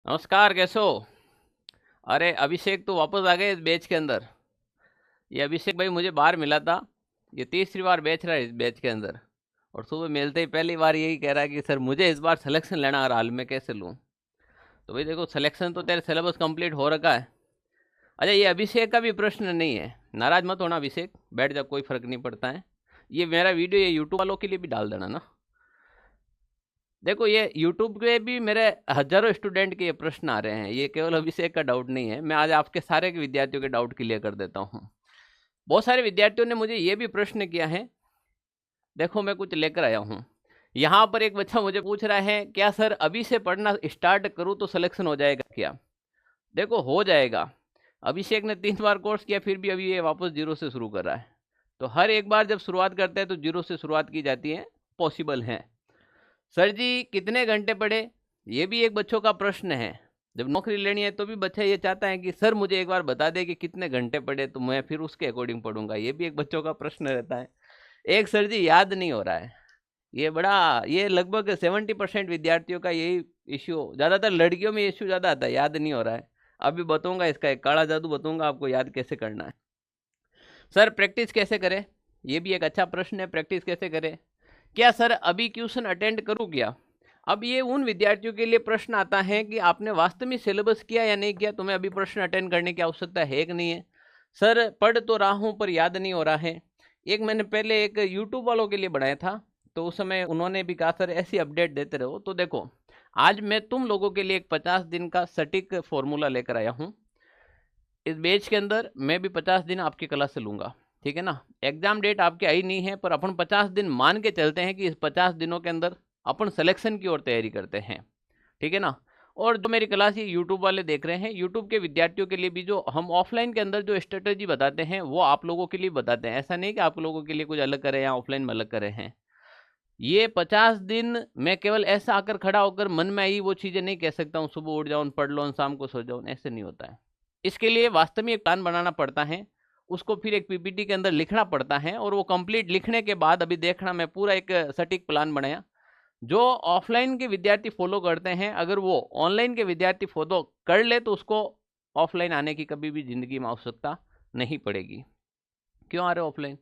नमस्कार, कैसे हो? अरे अभिषेक तो वापस आ गए इस बैच के अंदर। ये अभिषेक भाई मुझे बाहर मिला था। ये तीसरी बार बैच रहा है इस बैच के अंदर। और सुबह मिलते ही पहली बार यही कह रहा है कि सर मुझे इस बार सिलेक्शन लेना, हर हाल में कैसे लूँ। तो भाई देखो, सिलेक्शन तो तेरे सिलेबस कंप्लीट हो रखा है। अच्छा, ये अभिषेक का भी प्रश्न नहीं है, नाराज मत होना अभिषेक, बैठ जा, कोई फर्क नहीं पड़ता है। ये मेरा वीडियो ये यूट्यूब वालों के लिए भी डाल देना ना। देखो, ये यूट्यूब पे भी मेरे हजारों स्टूडेंट के ये प्रश्न आ रहे हैं, ये केवल अभिषेक का डाउट नहीं है। मैं आज आपके सारे के विद्यार्थियों के डाउट क्लियर कर देता हूँ। बहुत सारे विद्यार्थियों ने मुझे ये भी प्रश्न किया है। देखो, मैं कुछ लेकर आया हूँ। यहाँ पर एक बच्चा मुझे पूछ रहा है, क्या सर अभी से पढ़ना स्टार्ट करूँ तो सिलेक्शन हो जाएगा क्या? देखो, हो जाएगा। अभिषेक ने 3 बार कोर्स किया, फिर भी अभी ये वापस जीरो से शुरू कर रहा है। तो हर एक बार जब शुरुआत करते हैं तो जीरो से शुरुआत की जाती है, पॉसिबल है। सर जी कितने घंटे पढ़े, ये भी एक बच्चों का प्रश्न है। जब नौकरी लेनी है तो भी बच्चा ये चाहता है कि सर मुझे एक बार बता दे कि कितने घंटे पढ़े, तो मैं फिर उसके अकॉर्डिंग पढ़ूंगा। ये भी एक बच्चों का प्रश्न रहता है। एक सर जी याद नहीं हो रहा है, ये लगभग 70% विद्यार्थियों का यही इश्यू, ज़्यादातर लड़कियों में इश्यू ज़्यादा आता है, याद नहीं हो रहा है। अभी बताऊंगा, इसका एक काला जादू बताऊंगा आपको, याद कैसे करना है। सर प्रैक्टिस कैसे करें, ये भी एक अच्छा प्रश्न है। प्रैक्टिस कैसे करें? क्या सर अभी ट्यूशन अटेंड करूँ क्या? अब ये उन विद्यार्थियों के लिए प्रश्न आता है कि आपने वास्तव में सिलेबस किया या नहीं किया, तुम्हें अभी प्रश्न अटेंड करने की आवश्यकता है कि नहीं है। सर पढ़ तो रहा हूँ पर याद नहीं हो रहा है। एक मैंने पहले एक यूट्यूब वालों के लिए बनाया था, तो उस समय उन्होंने भी कहा सर ऐसी अपडेट देते रहो। तो देखो, आज मैं तुम लोगों के लिए एक 50 दिन का सटीक फॉर्मूला लेकर आया हूँ। इस बैच के अंदर मैं भी 50 दिन आपकी क्लास से लूँगा, ठीक है ना। एग्जाम डेट आपकी आई नहीं है, पर अपन 50 दिन मान के चलते हैं कि इस 50 दिनों के अंदर अपन सिलेक्शन की ओर तैयारी करते हैं, ठीक है ना। और जो मेरी क्लास ये यूट्यूब वाले देख रहे हैं, यूट्यूब के विद्यार्थियों के लिए भी जो हम ऑफलाइन के अंदर जो स्ट्रेटेजी बताते हैं वो आप लोगों के लिए बताते हैं। ऐसा नहीं कि आप लोगों के लिए कुछ अलग करें या ऑफलाइन में अलग करें हैं। ये 50 दिन मैं केवल ऐसा आकर खड़ा होकर मन में आई वो चीज़ें नहीं कह सकता हूँ, सुबह उठ जाऊँ पढ़ लो शाम को सो जाऊँ, ऐसे नहीं होता है। इसके लिए वास्तव में एक प्लान बनाना पड़ता है, उसको फिर एक पीपीटी के अंदर लिखना पड़ता है, और वो कंप्लीट लिखने के बाद अभी देखना, मैं पूरा एक सटीक प्लान बनाया जो ऑफलाइन के विद्यार्थी फॉलो करते हैं। अगर वो ऑनलाइन के विद्यार्थी फॉलो कर ले तो उसको ऑफलाइन आने की कभी भी ज़िंदगी में आवश्यकता नहीं पड़ेगी। क्यों आ रहे हो ऑफलाइन?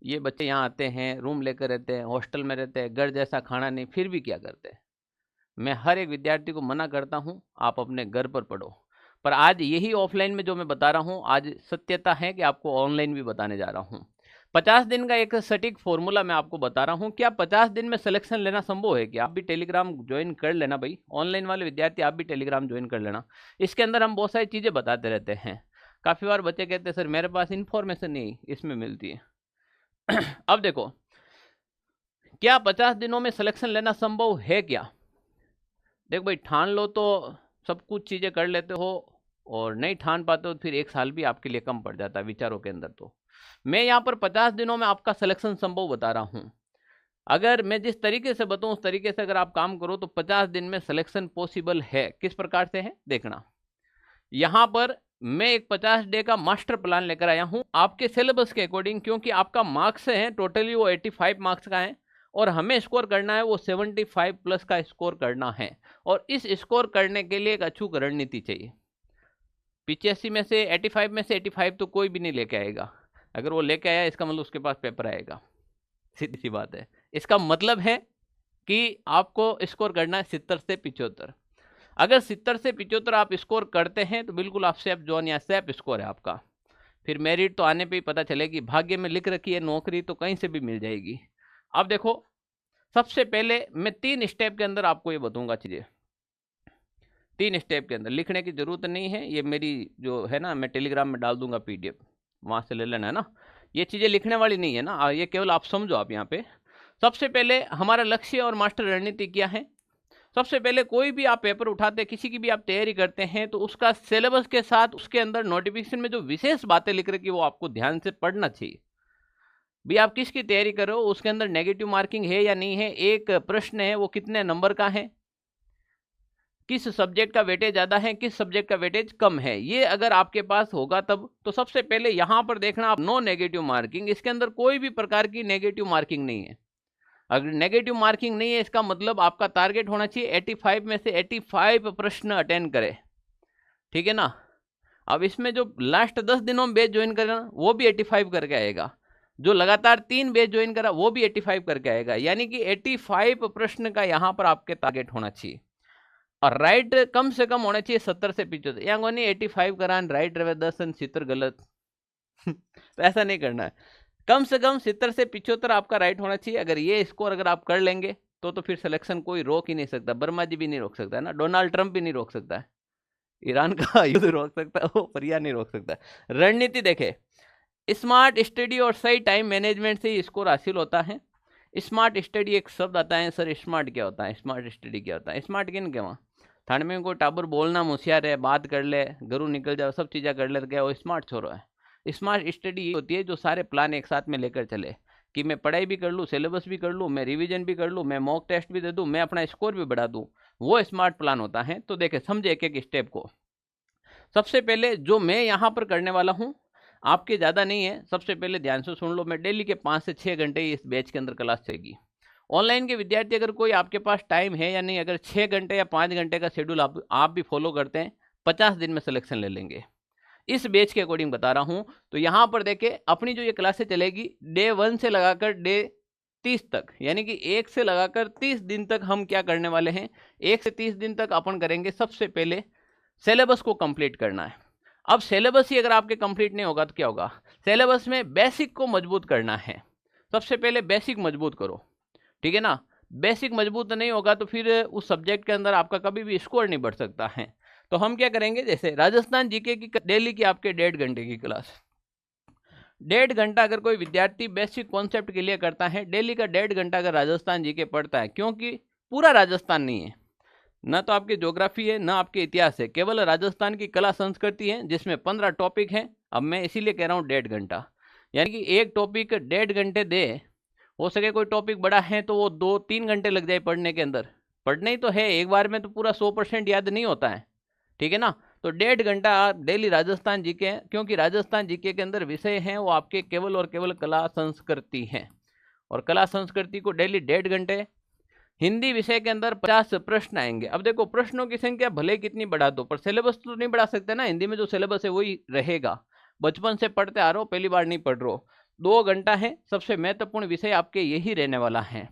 ये बच्चे यहाँ आते हैं, रूम लेकर रहते हैं, हॉस्टल में रहते हैं, घर जैसा खाना नहीं, फिर भी क्या करते हैं। मैं हर एक विद्यार्थी को मना करता हूँ आप अपने घर पर पढ़ो, पर आज यही ऑफलाइन में जो मैं बता रहा हूँ, आज सत्यता है कि आपको ऑनलाइन भी बताने जा रहा हूँ। 50 दिन का एक सटीक फॉर्मूला मैं आपको बता रहा हूँ। क्या 50 दिन में सिलेक्शन लेना संभव है? कि आप भी टेलीग्राम ज्वाइन कर लेना भाई, ऑनलाइन वाले विद्यार्थी आप भी टेलीग्राम ज्वाइन कर लेना। इसके अंदर हम बहुत सारी चीज़ें बताते रहते हैं। काफ़ी बार बच्चे कहते हैं सर मेरे पास इन्फॉर्मेशन नहीं इसमें मिलती है। अब देखो, क्या 50 दिनों में सिलेक्शन लेना संभव है क्या? देखो भाई, ठान लो तो सब कुछ चीज़ें कर लेते हो, और नहीं ठान पाते हो तो फिर 1 साल भी आपके लिए कम पड़ जाता है विचारों के अंदर। तो मैं यहाँ पर 50 दिनों में आपका सिलेक्शन संभव बता रहा हूँ। अगर मैं जिस तरीके से बताऊँ उस तरीके से अगर आप काम करो तो 50 दिन में सिलेक्शन पॉसिबल है। किस प्रकार से है देखना। यहाँ पर मैं एक 50 डे का मास्टर प्लान लेकर आया हूँ आपके सिलेबस के अकॉर्डिंग, क्योंकि आपका मार्क्स है टोटली वो 85 मार्क्स का है, और हमें स्कोर करना है वो 75 प्लस का स्कोर करना है। और इस स्कोर करने के लिए एक अचूक रणनीति चाहिए। पीसीएससी में से 85 में से 85 तो कोई भी नहीं लेके आएगा। अगर वो लेके आया इसका मतलब उसके पास पेपर आएगा, सीधी सी बात है। इसका मतलब है कि आपको स्कोर करना है 70 से 75। अगर 70 से 75 आप स्कोर करते हैं तो बिल्कुल आप सेफ जोन या सेफ स्कोर है आपका। फिर मेरिट तो आने पे ही पता चलेगी, भाग्य में लिख रखी है नौकरी तो कहीं से भी मिल जाएगी। अब देखो, सबसे पहले मैं 3 स्टेप के अंदर आपको ये बताऊंगा चीज़ें। 3 स्टेप के अंदर लिखने की ज़रूरत नहीं है, ये मेरी जो है ना मैं टेलीग्राम में डाल दूंगा PDF, वहाँ से ले लेना है ना। ये चीज़ें लिखने वाली नहीं है ना, ये केवल आप समझो। आप यहाँ पे सबसे पहले हमारा लक्ष्य और मास्टर रणनीति क्या है। सबसे पहले कोई भी आप पेपर उठाते, किसी की भी आप तैयारी करते हैं, तो उसका सिलेबस के साथ उसके अंदर नोटिफिकेशन में जो विशेष बातें लिख रखी वो आपको ध्यान से पढ़ना चाहिए। भी आप किसकी तैयारी कर रहे हो, उसके अंदर नेगेटिव मार्किंग है या नहीं है, एक प्रश्न है वो कितने नंबर का है, किस सब्जेक्ट का वेटेज ज़्यादा है, किस सब्जेक्ट का वेटेज कम है, ये अगर आपके पास होगा तब तो सबसे पहले यहाँ पर देखना आप नो नेगेटिव मार्किंग। इसके अंदर कोई भी प्रकार की नेगेटिव मार्किंग नहीं है। अगर नेगेटिव मार्किंग नहीं है, इसका मतलब आपका टारगेट होना चाहिए 85 में से 85 प्रश्न अटेंड करे, ठीक है ना। अब इसमें जो लास्ट 10 दिनों में बैच ज्वाइन करेगा वो भी 85 करके आएगा, जो लगातार 3 बैच ज्वाइन करा वो भी 85 करके आएगा, यानी कि 85 प्रश्न का यहाँ पर आपके टारगेट होना चाहिए। और राइट कम से कम होना चाहिए 70 से 75, या 85 करान राइट रहे 10 और 70 गलत तो ऐसा नहीं करना है, कम से कम 70 से 75 आपका राइट होना चाहिए। अगर ये स्कोर अगर आप कर लेंगे तो फिर सिलेक्शन कोई रोक ही नहीं सकता, वर्मा जी भी नहीं रोक सकता है ना, डोनाल्ड ट्रंप भी नहीं रोक सकता है, ईरान का युद्ध रोक सकता है वो, परिया नहीं रोक सकता। रणनीति देखे, स्मार्ट स्टडी और सही टाइम मैनेजमेंट से स्कोर हासिल होता है। स्मार्ट स्टडी एक शब्द आता है सर, स्मार्ट क्या होता है, स्मार्ट स्टडी क्या होता है, स्मार्ट किन के वहाँ ठंड में कोई टाबर बोलना होशियार है, बात कर ले, घरों निकल जाओ, सब चीज़ें कर ले तो क्या वो स्मार्ट छोरो है। स्मार्ट स्टडी होती है जो सारे प्लान एक साथ में लेकर चले, कि मैं पढ़ाई भी कर लूँ, सिलेबस भी कर लूँ, मैं रिवीजन भी कर लूँ, मैं मॉक टेस्ट भी दे दूँ, मैं अपना स्कोर भी बढ़ा दूँ, वो स्मार्ट प्लान होता है। तो देखे समझे एक एक स्टेप को। सबसे पहले जो मैं यहाँ पर करने वाला हूँ, आपके ज़्यादा नहीं है, सबसे पहले ध्यान से सुन लो। मैं डेली के 5 से 6 घंटे इस बैच के अंदर क्लास चलेगी। ऑनलाइन के विद्यार्थी अगर कोई आपके पास टाइम है या नहीं, अगर 6 घंटे या 5 घंटे का शेड्यूल आप भी फॉलो करते हैं, 50 दिन में सिलेक्शन ले लेंगे। इस बैच के अकॉर्डिंग बता रहा हूँ। तो यहाँ पर देखे अपनी जो ये क्लासें चलेगी डे 1 से लगाकर डे 30 तक, यानी कि 1 से लगाकर 30 दिन तक हम क्या करने वाले हैं, 1 से 30 दिन तक अपन करेंगे सबसे पहले सिलेबस को कंप्लीट करना है। अब सिलेबस ही अगर आपके कंप्लीट नहीं होगा तो क्या होगा, सिलेबस में बेसिक को मजबूत करना है। सबसे पहले बेसिक मजबूत करो, ठीक है ना। बेसिक मजबूत नहीं होगा तो फिर उस सब्जेक्ट के अंदर आपका कभी भी स्कोर नहीं बढ़ सकता है। तो हम क्या करेंगे, जैसे राजस्थान जीके की डेली की आपके 1.5 घंटे की क्लास, 1.5 घंटा अगर कोई विद्यार्थी बेसिक कॉन्सेप्ट के लिए करता है, डेली का 1.5 घंटा अगर राजस्थान जीके पढ़ता है, क्योंकि पूरा राजस्थान नहीं है, ना तो आपकी ज्योग्राफी है ना आपके इतिहास है, केवल राजस्थान की कला संस्कृति है जिसमें 15 टॉपिक हैं। अब मैं इसीलिए कह रहा हूँ 1.5 घंटा, यानी कि एक टॉपिक 1.5 घंटे दे, हो सके कोई टॉपिक बड़ा है तो वो 2-3 घंटे लग जाए पढ़ने के अंदर। पढ़ने ही तो है, एक बार में तो पूरा 100% याद नहीं होता है, ठीक है ना। तो 1.5 घंटा डेली राजस्थान जीके, क्योंकि राजस्थान जीके के अंदर विषय हैं वो आपके केवल और केवल कला संस्कृति हैं, और कला संस्कृति को डेली 1.5 घंटे। हिंदी विषय के अंदर 50 प्रश्न आएंगे। अब देखो प्रश्नों की संख्या भले कितनी बढ़ा दो, पर सिलेबस तो नहीं बढ़ा सकते ना, हिंदी में जो सिलेबस है वही रहेगा, बचपन से पढ़ते आ रहे हो, पहली बार नहीं पढ़ रहे हो। 2 घंटा है, सबसे महत्वपूर्ण विषय आपके यही रहने वाला है।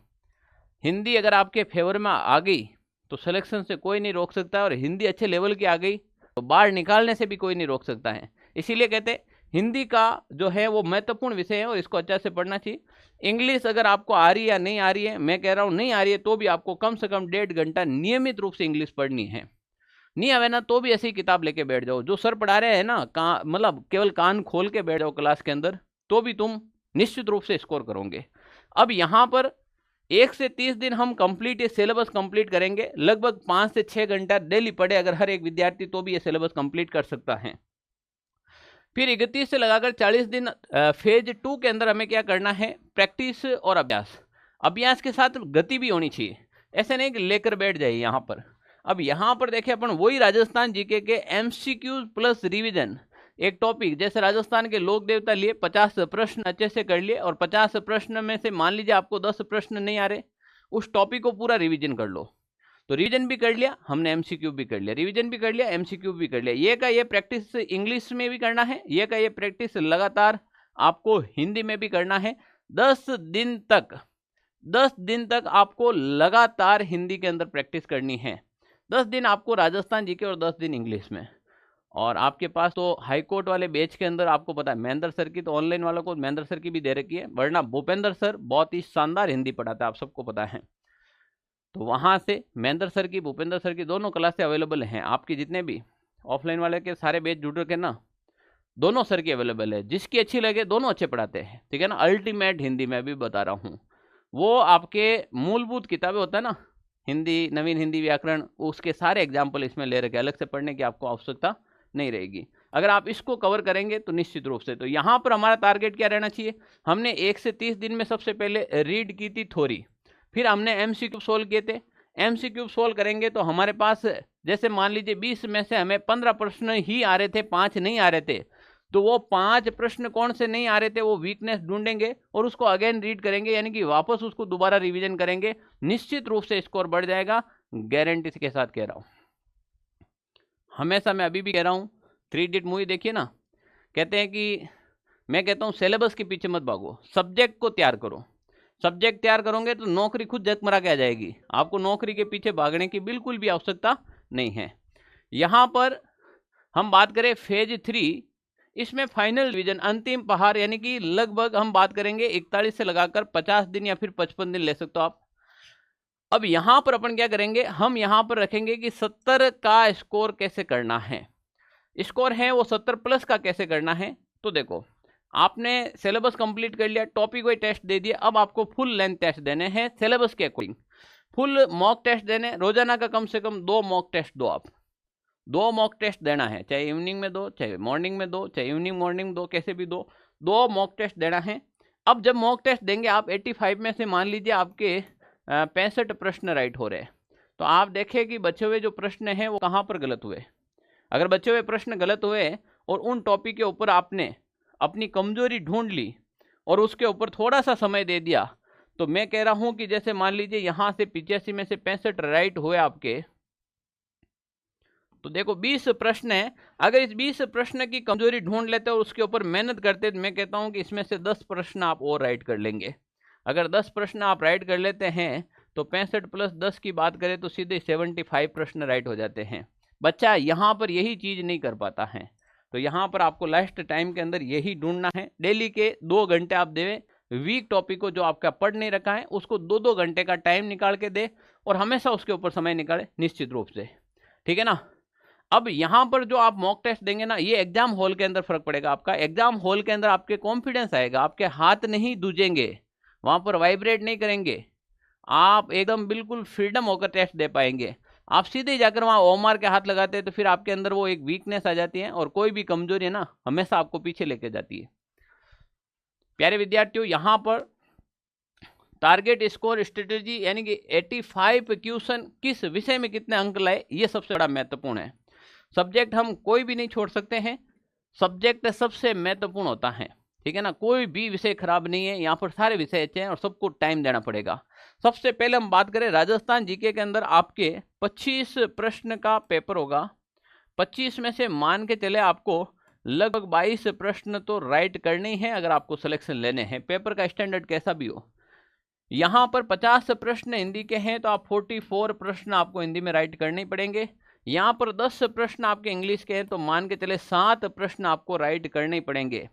हिंदी अगर आपके फेवर में आ गई तो सिलेक्शन से कोई नहीं रोक सकता, और हिंदी अच्छे लेवल की आ गई तो बाहर निकालने से भी कोई नहीं रोक सकता है। इसीलिए कहते हिंदी का जो है वो महत्वपूर्ण विषय है और इसको अच्छे से पढ़ना चाहिए। इंग्लिश अगर आपको आ रही है या नहीं आ रही है, मैं कह रहा हूँ नहीं आ रही है तो भी आपको कम से कम 1.5 घंटा नियमित रूप से इंग्लिश पढ़नी है। नहीं आवे ना तो भी ऐसी किताब लेके बैठ जाओ, जो सर पढ़ा रहे हैं ना, मतलब केवल कान खोल के बैठ जाओ क्लास के अंदर, तो भी तुम निश्चित रूप से स्कोर करोगे। अब यहाँ पर 1 से 30 दिन हम कंप्लीट ये सिलेबस कंप्लीट करेंगे, लगभग 5 से 6 घंटा डेली पढ़े अगर हर एक विद्यार्थी तो भी ये सिलेबस कंप्लीट कर सकता है। फिर 31 से लगाकर 40 दिन फेज 2 के अंदर हमें क्या करना है, प्रैक्टिस और अभ्यास। अभ्यास के साथ गति भी होनी चाहिए, ऐसे नहीं कि लेकर बैठ जाइए यहाँ पर। अब यहाँ पर देखें अपन वही राजस्थान जीके के MCQ प्लस रिवीजन, एक टॉपिक जैसे राजस्थान के लोक देवता लिए 50 प्रश्न अच्छे से कर लिए, और 50 प्रश्न में से मान लीजिए आपको 10 प्रश्न नहीं आ रहे, उस टॉपिक को पूरा रिवीजन कर लो। तो रिवीजन भी कर लिया हमने, MCQ भी कर लिया, रिवीजन भी कर लिया, MCQ भी कर लिया। ये का ये प्रैक्टिस इंग्लिश में भी करना है, ये का ये प्रैक्टिस लगातार आपको हिंदी में भी करना है। 10 दिन तक आपको लगातार हिंदी के अंदर प्रैक्टिस करनी है। 10 दिन आपको राजस्थान जीके और 10 दिन इंग्लिश में। और आपके पास तो हाई कोर्ट वाले बैच के अंदर आपको पता है महेंद्र सर की, तो ऑनलाइन वालों को महेंद्र सर की भी दे रखी है, वरना भूपेंद्र सर बहुत ही शानदार हिंदी पढ़ाता है, आप सबको पता है। तो वहाँ से महेंद्र सर की, भूपेंद्र सर की दोनों क्लासें अवेलेबल हैं। आपकी जितने भी ऑफलाइन वाले के सारे बैच जुड़ रखे ना, दोनों सर की अवेलेबल है, जिसकी अच्छी लगे, दोनों अच्छे पढ़ाते हैं, ठीक है ना। अल्टीमेट हिंदी में भी बता रहा हूँ, वो आपके मूलभूत किताबें होता है ना, हिंदी, नवीन हिंदी व्याकरण, उसके सारे एग्जाम्पल इसमें ले रखे, अलग से पढ़ने की आपको आवश्यकता नहीं रहेगी। अगर आप इसको कवर करेंगे तो निश्चित रूप से। तो यहाँ पर हमारा टारगेट क्या रहना चाहिए, हमने 1 से 30 दिन में सबसे पहले रीड की थी थ्योरी, फिर हमने MCQ सोल्व किए थे। MCQ सोल्व करेंगे तो हमारे पास जैसे मान लीजिए 20 में से हमें 15 प्रश्न ही आ रहे थे, 5 नहीं आ रहे थे, तो वो 5 प्रश्न कौन से नहीं आ रहे थे वो वीकनेस ढूंढेंगे और उसको अगेन रीड करेंगे, यानी कि वापस उसको दोबारा रिवीजन करेंगे, निश्चित रूप से स्कोर बढ़ जाएगा, गारंटी के साथ कह रहा हूं। हमेशा मैं अभी भी कह रहा हूं, 3 इडियट मूवी देखिए ना, कहते हैं कि मैं कहता हूं सिलेबस के पीछे मत भागो, सब्जेक्ट को तैयार करो। सब्जेक्ट तैयार करोगे तो नौकरी खुद जगमरा के आ जाएगी, आपको नौकरी के पीछे भागने की बिल्कुल भी आवश्यकता नहीं है। यहां पर हम बात करें फेज 3, इसमें फाइनल रिवीजन अंतिम पहाड़, यानी कि लगभग हम बात करेंगे 41 से लगाकर 50 दिन या फिर 55 दिन ले सकते हो आप। अब यहां पर अपन क्या करेंगे, हम यहां पर रखेंगे कि 70 का स्कोर कैसे करना है, स्कोर है वो 70 प्लस का कैसे करना है। तो देखो, आपने सिलेबस कंप्लीट कर लिया, टॉपिक वाइज टेस्ट दे दिया, अब आपको फुल लेंथ टेस्ट देने हैं सिलेबस के अकॉर्डिंग, फुल मॉक टेस्ट देने, रोजाना का कम से कम 2 मॉक टेस्ट दो, आप 2 मॉक टेस्ट देना है, चाहे इवनिंग में दो, चाहे मॉर्निंग में दो, चाहे इवनिंग मॉर्निंग दो, कैसे भी दो, 2 मॉक टेस्ट देना है। अब जब मॉक टेस्ट देंगे आप 85 में से मान लीजिए आपके 65 प्रश्न राइट हो रहे हैं, तो आप देखें कि बचे हुए जो प्रश्न हैं वो कहाँ पर गलत हुए। अगर बचे हुए प्रश्न गलत हुए और उन टॉपिक के ऊपर आपने अपनी कमजोरी ढूंढ ली और उसके ऊपर थोड़ा सा समय दे दिया, तो मैं कह रहा हूं कि जैसे मान लीजिए यहां से 85 में से 65 राइट हुए आपके, तो देखो 20 प्रश्न है, अगर इस 20 प्रश्न की कमजोरी ढूंढ लेते और उसके ऊपर मेहनत करते, तो मैं कहता हूं कि इसमें से 10 प्रश्न आप और राइट कर लेंगे। अगर 10 प्रश्न आप राइट कर लेते हैं तो 65 प्लस 10 की बात करें तो सीधे 75 प्रश्न राइट हो जाते हैं। बच्चा यहाँ पर यही चीज नहीं कर पाता है, तो यहाँ पर आपको लास्ट टाइम के अंदर यही ढूंढना है। डेली के 2 घंटे आप देवें, वीक टॉपिक को जो आपका पढ़ नहीं रखा है उसको 2-2 घंटे का टाइम निकाल के दे और हमेशा उसके ऊपर समय निकाले, निश्चित रूप से, ठीक है ना। अब यहाँ पर जो आप मॉक टेस्ट देंगे ना, ये एग्जाम हॉल के अंदर फर्क पड़ेगा आपका, एग्जाम हॉल के अंदर आपके कॉन्फिडेंस आएगा, आपके हाथ नहीं दूजेंगे, वहां पर वाइब्रेट नहीं करेंगे, आप एकदम बिल्कुल फ्रीडम होकर टेस्ट दे पाएंगे। आप सीधे जाकर वहां ओमार के हाथ लगाते हैं तो फिर आपके अंदर वो एक वीकनेस आ जाती है और कोई भी कमजोरी है ना हमेशा आपको पीछे लेके जाती है। प्यारे विद्यार्थियों, यहां पर टारगेट स्कोर स्ट्रेटेजी यानी कि 85 क्वेश्चन किस विषय में कितने अंक लाए, ये सबसे बड़ा महत्वपूर्ण है। सब्जेक्ट हम कोई भी नहीं छोड़ सकते हैं, सब्जेक्ट सबसे महत्वपूर्ण होता है, ठीक है ना। कोई भी विषय खराब नहीं है, यहाँ पर सारे विषय अच्छे हैं और सबको टाइम देना पड़ेगा। सबसे पहले हम बात करें राजस्थान जीके के अंदर आपके 25 प्रश्न का पेपर होगा। 25 में से मान के चले आपको लगभग 22 प्रश्न तो राइट करने ही हैं अगर आपको सिलेक्शन लेने हैं, पेपर का स्टैंडर्ड कैसा भी हो। यहाँ पर 50 प्रश्न हिंदी के हैं तो आप 44 प्रश्न आपको हिंदी में राइट करने ही पड़ेंगे। यहाँ पर 10 प्रश्न आपके इंग्लिश के हैं तो मान के चले 7 प्रश्न आपको राइट करने ही पड़ेंगे,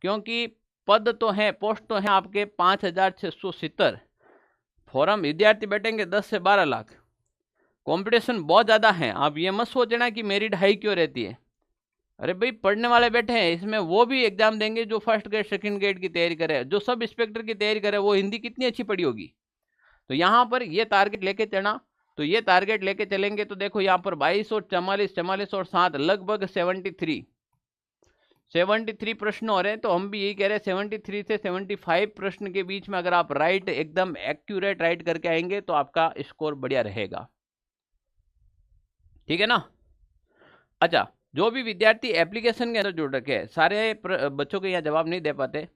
क्योंकि पद तो हैं, पोस्ट तो हैं आपके 5670, फॉर्म विद्यार्थी बैठेंगे 10 से 12 लाख, कंपटीशन बहुत ज़्यादा है। आप ये मत सोचना कि मेरिट हाई क्यों रहती है, अरे भाई पढ़ने वाले बैठे हैं, इसमें वो भी एग्जाम देंगे जो फर्स्ट ग्रेड सेकंड ग्रेड की तैयारी करे, जो सब इंस्पेक्टर की तैयारी करे, वो हिंदी कितनी अच्छी पढ़ी होगी। तो यहाँ पर ये टारगेट लेके चलना, तो ये टारगेट लेके चलेंगे तो देखो यहाँ पर 22 और 44 और 7 लगभग 73 प्रश्न हो रहे हैं। तो हम भी यही कह रहे हैं 73 से 75 प्रश्न के बीच में अगर आप राइट एकदम एक्यूरेट राइट करके आएंगे तो आपका स्कोर बढ़िया रहेगा, ठीक है ना। अच्छा, जो भी विद्यार्थी एप्लीकेशन के अंदर जुड़ रखे हैं, सारे बच्चों के यहाँ जवाब नहीं दे पाते,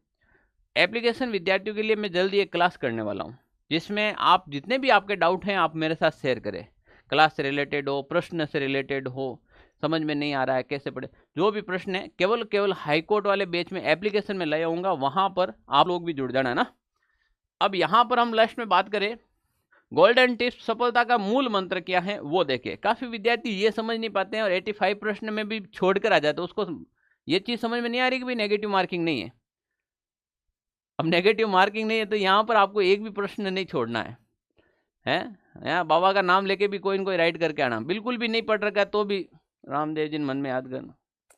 एप्लीकेशन विद्यार्थियों के लिए मैं जल्दी एक क्लास करने वाला हूँ जिसमें आप जितने भी आपके डाउट हैं आप मेरे साथ शेयर करें, क्लास से रिलेटेड हो, प्रश्न से रिलेटेड हो, समझ में नहीं आ रहा है कैसे पढ़े, जो भी प्रश्न है केवल हाईकोर्ट वाले बैच में एप्लीकेशन में ले आऊँगा, वहाँ पर आप लोग भी जुड़ जाना ना। अब यहाँ पर हम लास्ट में बात करें गोल्डन टिप्स, सफलता का मूल मंत्र क्या है वो देखें। काफ़ी विद्यार्थी ये समझ नहीं पाते हैं और 85 प्रश्न में भी छोड़कर आ जाते हैं, उसको ये चीज़ समझ में नहीं आ रही कि भाई नेगेटिव मार्किंग नहीं है। अब नेगेटिव मार्किंग नहीं है तो यहाँ पर आपको एक भी प्रश्न नहीं छोड़ना है, यहाँ बाबा का नाम लेके भी कोई न कोई राइट करके आना, बिल्कुल भी नहीं पढ़ रखा है तो भी रामदेव जी मन में याद करना,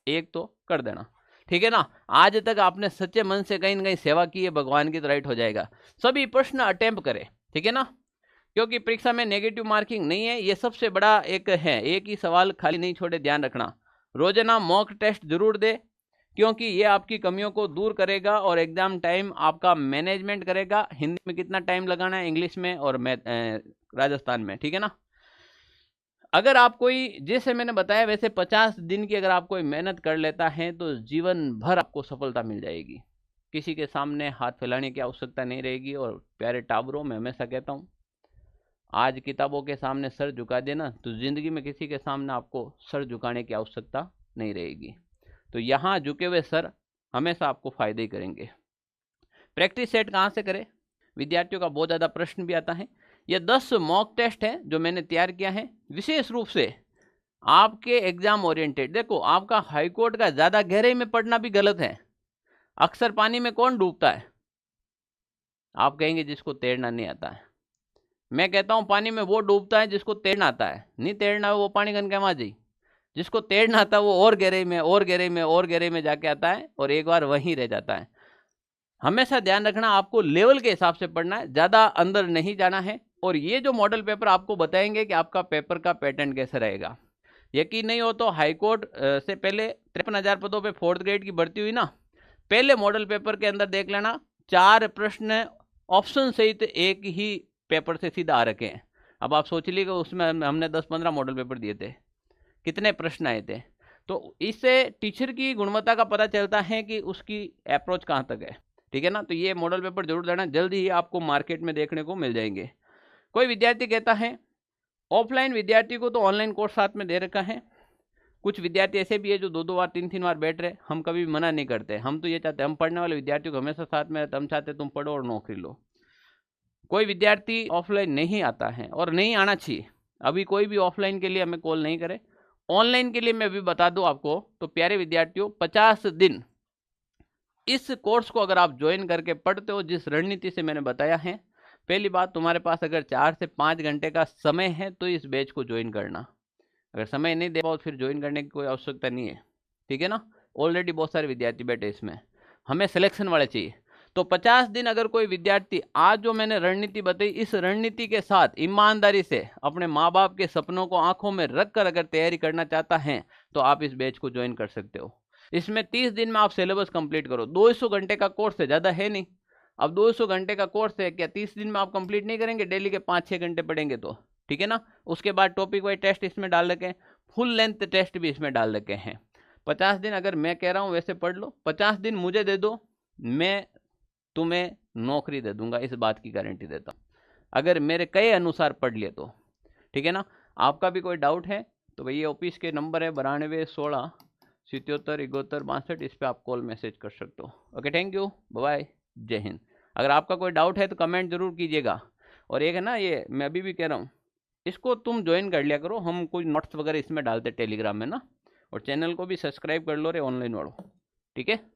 एक तो कर देना, ठीक है ना। आज तक आपने सच्चे मन से कहीं ना कहीं सेवा की है भगवान की, तो राइट हो जाएगा। सभी प्रश्न अटेम्प्ट करें, ठीक है ना, क्योंकि परीक्षा में नेगेटिव मार्किंग नहीं है, ये सबसे बड़ा एक है, एक ही सवाल खाली नहीं छोड़े, ध्यान रखना। रोजाना मॉक टेस्ट जरूर दे, क्योंकि ये आपकी कमियों को दूर करेगा और एग्जाम टाइम आपका मैनेजमेंट करेगा, हिंदी में कितना टाइम लगाना है, इंग्लिश में और राजस्थान में, ठीक है ना। अगर आप कोई, जैसे मैंने बताया वैसे 50 दिन की अगर आप कोई मेहनत कर लेता है तो जीवन भर आपको सफलता मिल जाएगी। किसी के सामने हाथ फैलाने की आवश्यकता नहीं रहेगी। और प्यारे टाबरों, मैं हमेशा कहता हूँ, आज किताबों के सामने सर झुका देना तो जिंदगी में किसी के सामने आपको सर झुकाने की आवश्यकता नहीं रहेगी। तो यहाँ झुके हुए सर हमेशा आपको फायदे ही करेंगे। प्रैक्टिस सेट कहाँ से करें? विद्यार्थियों का बहुत ज़्यादा प्रश्न भी आता है। ये 10 मॉक टेस्ट है जो मैंने तैयार किया है विशेष रूप से आपके एग्जाम ओरिएंटेड। देखो, आपका हाईकोर्ट का ज़्यादा गहराई में पढ़ना भी गलत है। अक्सर पानी में कौन डूबता है? आप कहेंगे जिसको तैरना नहीं आता है। मैं कहता हूँ पानी में वो डूबता है जिसको तैरना आता है। नहीं तैरना है वो पानी गन के जाई। जिसको तैरना आता है वो और गहराई में और गहराई में और गहराई में जाके आता है और एक बार वहीं रह जाता है। हमेशा ध्यान रखना, आपको लेवल के हिसाब से पढ़ना है, ज़्यादा अंदर नहीं जाना है। और ये जो मॉडल पेपर आपको बताएंगे कि आपका पेपर का पैटर्न कैसे रहेगा। यकीन नहीं हो तो हाईकोर्ट से पहले 53,000 पदों पे 4th ग्रेड की भर्ती हुई ना, पहले मॉडल पेपर के अंदर देख लेना, 4 प्रश्न ऑप्शन सहित एक ही पेपर से सीधा आ रखे हैं। अब आप सोच लीजिए उसमें हमने 10-15 मॉडल पेपर दिए थे, कितने प्रश्न आए थे। तो इससे टीचर की गुणवत्ता का पता चलता है कि उसकी अप्रोच कहाँ तक है। ठीक है ना? तो ये मॉडल पेपर जरूर देना, जल्दी ही आपको मार्केट में देखने को मिल जाएंगे। कोई विद्यार्थी कहता है ऑफलाइन विद्यार्थी को तो ऑनलाइन कोर्स साथ में दे रखा है। कुछ विद्यार्थी ऐसे भी है जो 2-2 बार 3-3 बार बैठ रहे। हम कभी भी मना नहीं करते, हम तो ये चाहते हैं, हम पढ़ने वाले विद्यार्थियों को हमेशा साथ में रहते, हम चाहते तुम पढ़ो और नौकरी लो। कोई विद्यार्थी ऑफलाइन नहीं आता है और नहीं आना चाहिए, अभी कोई भी ऑफलाइन के लिए हमें कॉल नहीं करे। ऑनलाइन के लिए मैं अभी बता दूं आपको, तो प्यारे विद्यार्थियों 50 दिन इस कोर्स को अगर आप ज्वाइन करके पढ़ते हो जिस रणनीति से मैंने बताया है, पहली बात, तुम्हारे पास अगर 4 से 5 घंटे का समय है तो इस बैच को ज्वाइन करना। अगर समय नहीं दे पाओ फिर ज्वाइन करने की कोई आवश्यकता नहीं है। ठीक है ना? ऑलरेडी बहुत सारे विद्यार्थी बैठे इसमें, हमें सिलेक्शन वाले चाहिए। तो 50 दिन अगर कोई विद्यार्थी आज जो मैंने रणनीति बताई इस रणनीति के साथ ईमानदारी से अपने माँ बाप के सपनों को आंखों में रख कर अगर तैयारी करना चाहता है तो आप इस बैच को ज्वाइन कर सकते हो। इसमें 30 दिन में आप सिलेबस कंप्लीट करो। 200 घंटे का कोर्स है, ज़्यादा है नहीं। अब 200 घंटे का कोर्स है, क्या 30 दिन में आप कंप्लीट नहीं करेंगे? डेली के 5-6 घंटे पढ़ेंगे तो। ठीक है ना? उसके बाद टॉपिक वाइज टेस्ट इसमें डाल रखे हैं, फुल लेंथ टेस्ट भी इसमें डाल रखे हैं। 50 दिन अगर मैं कह रहा हूँ वैसे पढ़ लो, 50 दिन मुझे दे दो, मैं तुम्हें नौकरी दे दूंगा, इस बात की गारंटी देता हूँ, अगर मेरे कहे अनुसार पढ़ लिए तो। ठीक है ना? आपका भी कोई डाउट है तो भैया ऑफिस के नंबर है 92 16 77 71 62, इस पर आप कॉल मैसेज कर सकते हो। ओके, थैंक यू, बाय, जय हिंद। अगर आपका कोई डाउट है तो कमेंट जरूर कीजिएगा। और एक है ना, ये मैं अभी भी कह रहा हूँ, इसको तुम ज्वाइन कर लिया करो, हम कोई नोट्स वगैरह इसमें डालते टेलीग्राम में ना। और चैनल को भी सब्सक्राइब कर लो रे ऑनलाइन वालों। ठीक है?